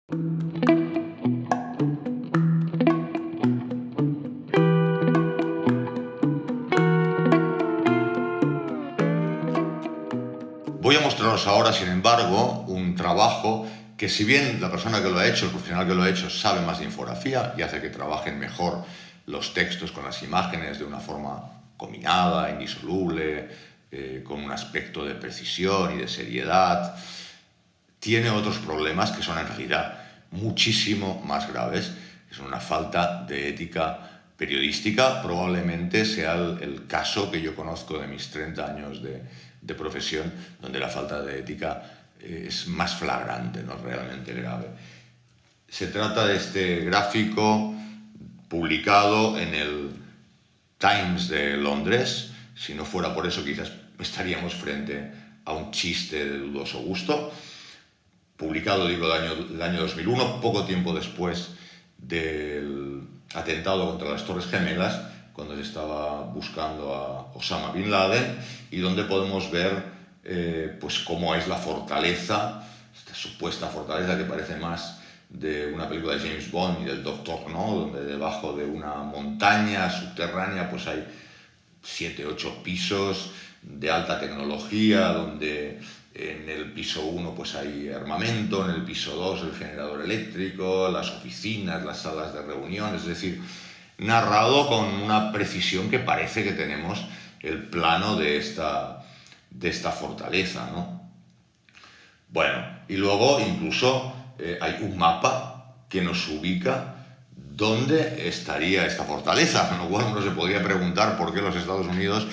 Voy a mostraros ahora, sin embargo, un trabajo que, si bien la persona que lo ha hecho, el profesional que lo ha hecho, sabe más de infografía y hace que trabajen mejor los textos con las imágenes de una forma combinada, indisoluble, con un aspecto de precisión y de seriedad, tiene otros problemas que son en realidad muchísimo más graves, que son una falta de ética periodística. Probablemente sea el caso que yo conozco de mis 30 años de profesión, donde la falta de ética es más flagrante, no realmente grave. Se trata de este gráfico publicado en el Times de Londres. Si no fuera por eso, quizás estaríamos frente a un chiste de dudoso gusto. Publicado, digo, el año 2001, poco tiempo después del atentado contra las Torres Gemelas, cuando se estaba buscando a Osama Bin Laden, y donde podemos ver pues cómo es la fortaleza, esta supuesta fortaleza que parece más de una película de James Bond y del Doctor No, donde debajo de una montaña subterránea pues hay 7, 8 pisos de alta tecnología, donde en el piso 1 pues hay armamento, en el piso 2 el generador eléctrico, las oficinas, las salas de reunión, es decir, narrado con una precisión que parece que tenemos el plano de esta fortaleza, ¿no? Bueno, y luego incluso hay un mapa que nos ubica dónde estaría esta fortaleza, con lo cual uno se podría preguntar por qué los Estados Unidos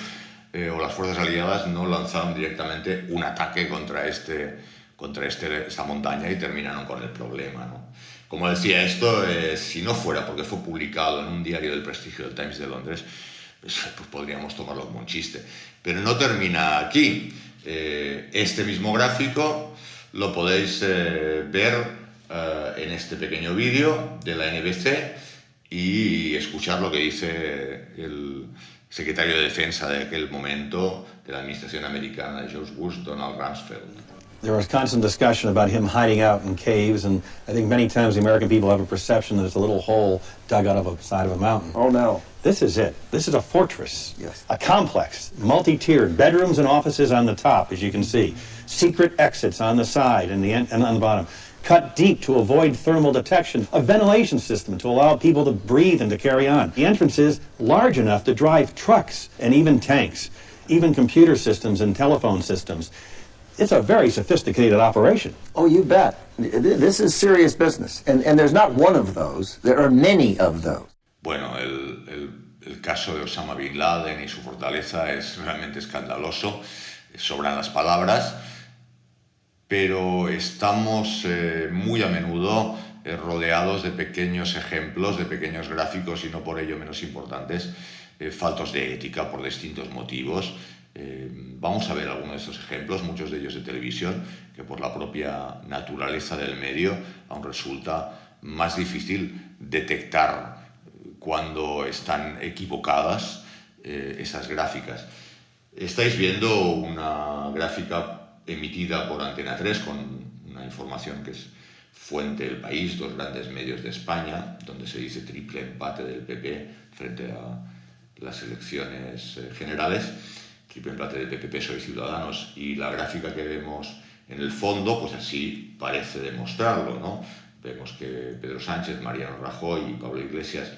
o las fuerzas aliadas no lanzaron directamente un ataque contra esta montaña y terminaron con el problema, ¿no? Como decía, esto, si no fuera porque fue publicado en un diario del prestigio del Times de Londres, pues podríamos tomarlo como un chiste. Pero no termina aquí. Este mismo gráfico lo podéis ver en este pequeño vídeo de la NBC y escuchar lo que dice el secretario de Defensa de aquel momento de la administración americana de George Bush, Donald Rumsfeld. There was constant discussion about him hiding out in caves, and I think many times the American people have a perception that it's a little hole dug out of the side of a mountain. Oh, no. This is it. This is a fortress. Yes. A complex, multi-tiered, bedrooms and offices on the top, as you can see. Secret exits on the side and on the bottom. Cut deep to avoid thermal detection. A ventilation system to allow people to breathe and to carry on. The entrance is large enough to drive trucks and even tanks, even computer systems and telephone systems. It's a very sophisticated operation. Oh, you bet. This is serious business. And there's not one of those. There are many of those. Bueno, el caso de Osama Bin Laden y su fortaleza es realmente escandaloso. Sobran las palabras. Pero estamos muy a menudo rodeados de pequeños ejemplos, de pequeños gráficos y no por ello menos importantes, faltos de ética por distintos motivos. Vamos a ver algunos de estos ejemplos, muchos de ellos de televisión, que por la propia naturaleza del medio aún resulta más difícil detectar cuando están equivocadas esas gráficas. Estáis viendo una gráfica emitida por Antena 3 con una información que es fuente El País, dos grandes medios de España, donde se dice triple empate del PP frente a las elecciones generales, triple empate del PP, PSOE y Ciudadanos, y la gráfica que vemos en el fondo, pues así parece demostrarlo, ¿no? Vemos que Pedro Sánchez, Mariano Rajoy y Pablo Iglesias,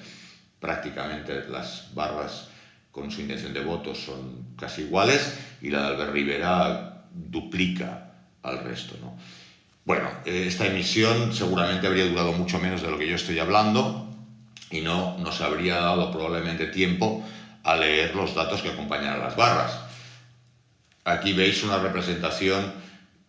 prácticamente las barras con su intención de voto son casi iguales, y la de Albert Rivera duplica al resto, ¿no? Bueno, esta emisión seguramente habría durado mucho menos de lo que yo estoy hablando y no nos habría dado probablemente tiempo a leer los datos que acompañan a las barras. Aquí veis una representación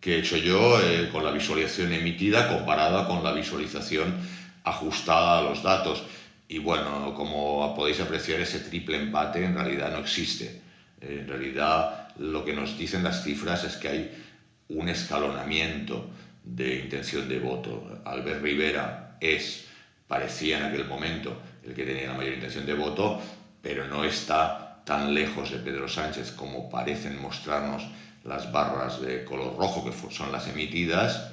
que he hecho yo con la visualización emitida comparada con la visualización ajustada a los datos. Y bueno, como podéis apreciar, ese triple empate en realidad no existe. En realidad, lo que nos dicen las cifras es que hay un escalonamiento de intención de voto. Albert Rivera parecía en aquel momento el que tenía la mayor intención de voto, pero no está tan lejos de Pedro Sánchez como parecen mostrarnos las barras de color rojo, que son las emitidas,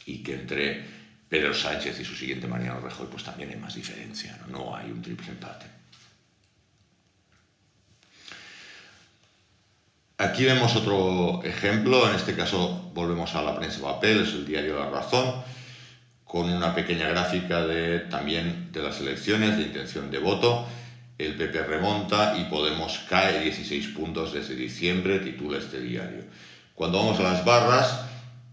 y que entre Pedro Sánchez y su siguiente Mariano Rajoy, pues también hay más diferencia, no hay un triple empate. Aquí vemos otro ejemplo, en este caso volvemos a la prensa papel, es el diario La Razón, con una pequeña gráfica también de las elecciones, de intención de voto. El PP remonta y Podemos cae 16 puntos desde diciembre, titula este diario. Cuando vamos a las barras,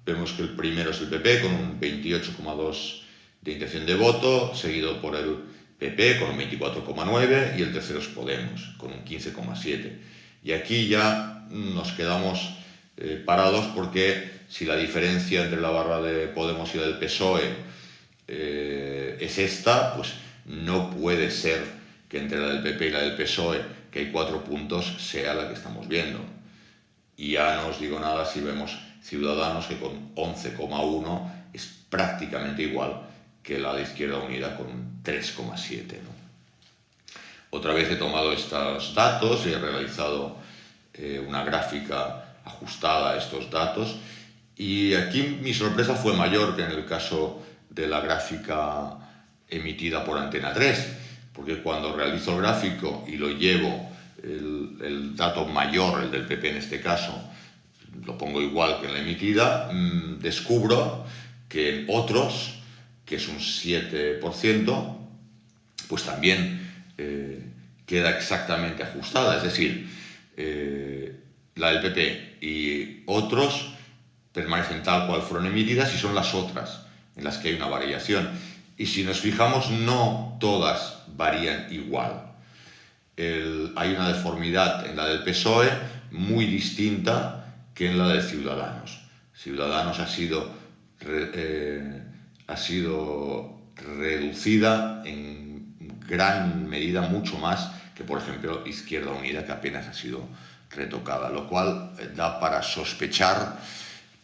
vemos que el primero es el PP con un 28,2 de intención de voto, seguido por el PP con un 24,9 y el tercero es Podemos con un 15,7. Y aquí ya nos quedamos parados porque si la diferencia entre la barra de Podemos y la del PSOE es esta, pues no puede ser que entre la del PP y la del PSOE, que hay 4 puntos, sea la que estamos viendo. Y ya no os digo nada si vemos Ciudadanos, que con 11,1 es prácticamente igual que la de Izquierda Unida con un 3,7, ¿no? Otra vez he tomado estos datos y he realizado una gráfica ajustada a estos datos, y aquí mi sorpresa fue mayor que en el caso de la gráfica emitida por Antena 3, porque cuando realizo el gráfico y lo llevo, el dato mayor, el del PP en este caso, lo pongo igual que en la emitida, descubro que en otros, que es un 7%, pues también queda exactamente ajustada, es decir, la del PP y otros permanecen tal cual fueron emitidas y son las otras en las que hay una variación. Y si nos fijamos, no todas varían igual. Hay una deformidad en la del PSOE muy distinta que en la de Ciudadanos. Ciudadanos ha sido reducida en gran medida, mucho más que, por ejemplo, Izquierda Unida, que apenas ha sido retocada, lo cual da para sospechar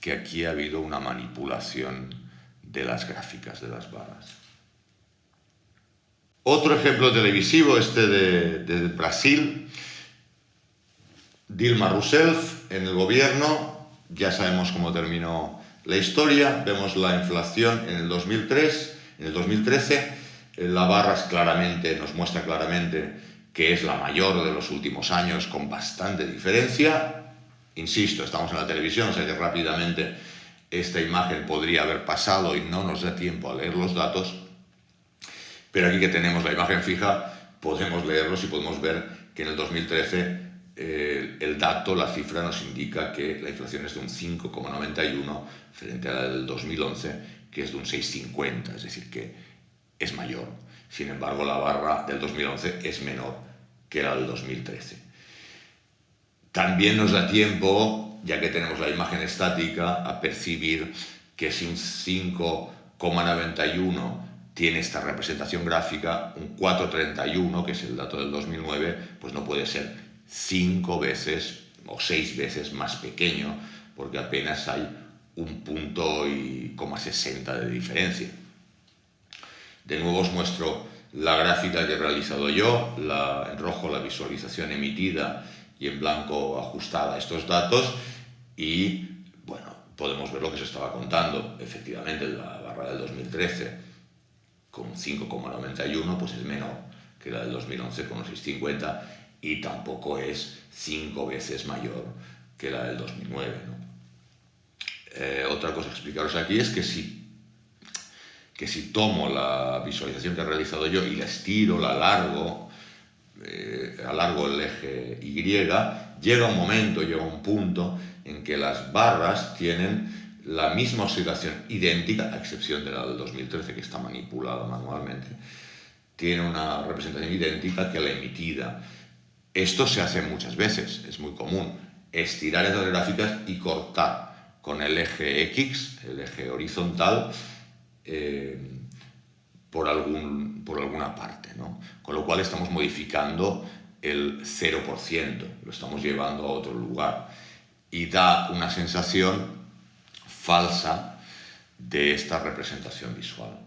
que aquí ha habido una manipulación de las gráficas de las barras. Otro ejemplo televisivo, este de Brasil. Dilma Rousseff en el gobierno, ya sabemos cómo terminó la historia, vemos la inflación en el 2013, la barra nos muestra claramente que es la mayor de los últimos años con bastante diferencia. Insisto, estamos en la televisión, o sea que rápidamente esta imagen podría haber pasado y no nos da tiempo a leer los datos, pero aquí que tenemos la imagen fija podemos leerlos y podemos ver que en el 2013 el dato, la cifra nos indica que la inflación es de un 5,91 frente a la del 2011, que es de un 6,50, es decir, que es mayor. Sin embargo, la barra del 2011 es menor que la del 2013. También nos da tiempo, ya que tenemos la imagen estática, a percibir que si un 5,91 tiene esta representación gráfica, un 4,31, que es el dato del 2009, pues no puede ser 5 veces o 6 veces más pequeño, porque apenas hay 1,60 de diferencia. De nuevo os muestro la gráfica que he realizado yo, en rojo la visualización emitida y en blanco ajustada a estos datos, y bueno, podemos ver lo que se estaba contando. Efectivamente, la barra del 2013 con 5,91 pues es menor que la del 2011 con 6,50 y tampoco es 5 veces mayor que la del 2009, ¿no? Otra cosa que explicaros aquí es que si tomo la visualización que he realizado yo y la estiro, la alargo el eje Y, llega un punto en que las barras tienen la misma oscilación idéntica, a excepción de la del 2013, que está manipulada manualmente, tiene una representación idéntica que la emitida. Esto se hace muchas veces, es muy común, estirar esas gráficas y cortar con el eje X, el eje horizontal, por alguna parte, ¿no? Con lo cual estamos modificando el 0%, lo estamos llevando a otro lugar y da una sensación falsa de esta representación visual.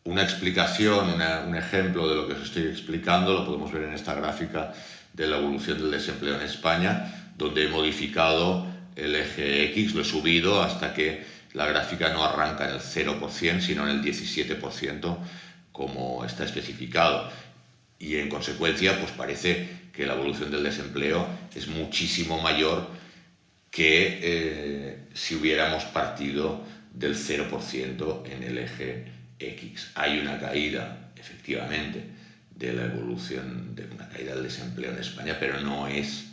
Una explicación, un ejemplo de lo que os estoy explicando lo podemos ver en esta gráfica de la evolución del desempleo en España, donde he modificado el eje X, lo he subido hasta que la gráfica no arranca en el 0%, sino en el 17%, como está especificado. Y en consecuencia, pues parece que la evolución del desempleo es muchísimo mayor que si hubiéramos partido del 0% en el eje X. Hay una caída, efectivamente, de la evolución, de una caída del desempleo en España, pero no es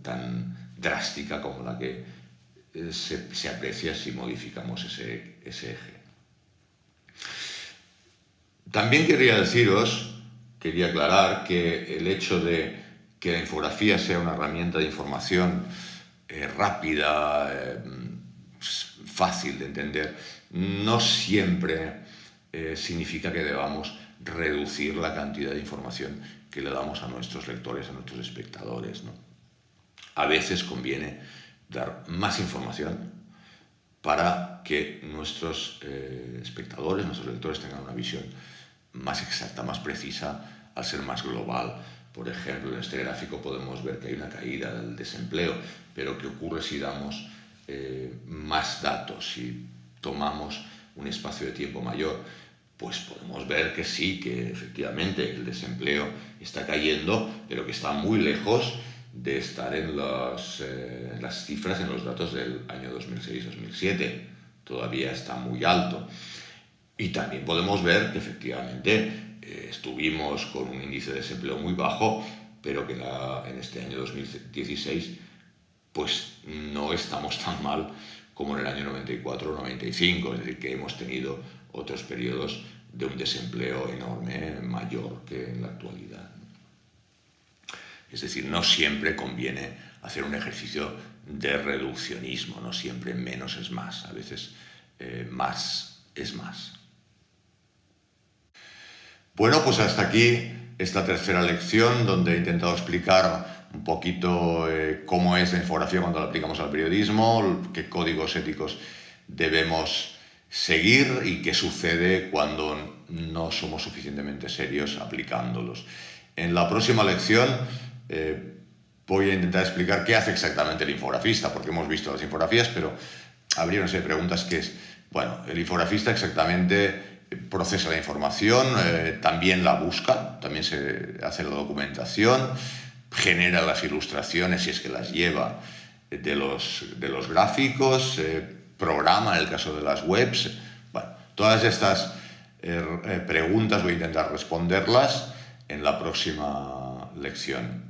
tan drástica como la que se aprecia si modificamos ese eje. También quería aclarar que el hecho de que la infografía sea una herramienta de información rápida, fácil de entender, no siempre significa que debamos reducir la cantidad de información que le damos a nuestros lectores, a nuestros espectadores, ¿no? A veces conviene dar más información para que nuestros espectadores, nuestros lectores tengan una visión más exacta, más precisa, al ser más global. Por ejemplo, en este gráfico podemos ver que hay una caída del desempleo, pero ¿qué ocurre si damos más datos, si tomamos un espacio de tiempo mayor? Pues podemos ver que sí, que efectivamente el desempleo está cayendo, pero que está muy lejos de estar en las cifras, en los datos del año 2006-2007. Todavía está muy alto. Y también podemos ver que efectivamente estuvimos con un índice de desempleo muy bajo, pero que en este año 2016 pues no estamos tan mal como en el año 94 o 95, es decir, que hemos tenido otros periodos de un desempleo enorme, mayor que en la actualidad. Es decir, no siempre conviene hacer un ejercicio de reduccionismo, no siempre menos es más, a veces más es más. Bueno, pues hasta aquí esta tercera lección, donde he intentado explicar un poquito cómo es la infografía cuando la aplicamos al periodismo, qué códigos éticos debemos seguir y qué sucede cuando no somos suficientemente serios aplicándolos. En la próxima lección voy a intentar explicar qué hace exactamente el infografista, porque hemos visto las infografías, pero habría una serie de preguntas que es, bueno, el infografista exactamente procesa la información, también la busca, también se hace la documentación, genera las ilustraciones, si es que las lleva, de los gráficos, programa en el caso de las webs. Bueno, todas estas preguntas voy a intentar responderlas en la próxima lección.